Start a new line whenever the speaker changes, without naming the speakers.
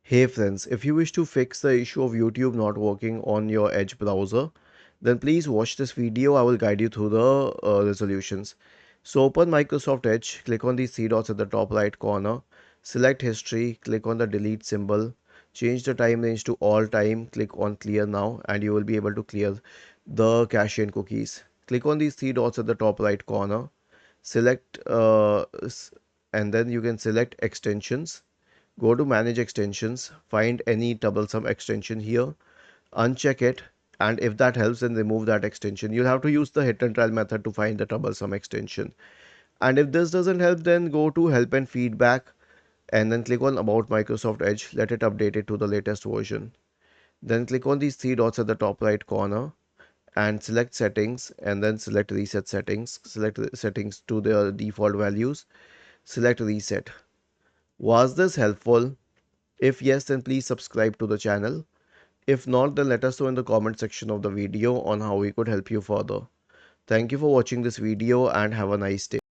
Hey friends, if you wish to fix the issue of YouTube not working on your Edge browser, then please watch this video. I will guide you through the resolutions. So open Microsoft Edge, click on these three dots at the top right corner, select history, click on the delete symbol, change the time range to all time, click on clear now, and you will be able to clear the cache and cookies. Click on these three dots at the top right corner, select and then you can select extensions. Go to manage extensions, find any troublesome extension here, uncheck it, and if that helps, then remove that extension. You'll have to use the hit and trial method to find the troublesome extension. And if this doesn't help, then go to help and feedback and then click on about Microsoft Edge. Let it update it to the latest version. Then click on these three dots at the top right corner and select settings and then select reset settings. Select the settings to their default values. Select reset. Was this helpful? If yes, then please subscribe to the channel. If not, then let us know in the comment section of the video on how we could help you further. Thank you for watching this video and have a nice day.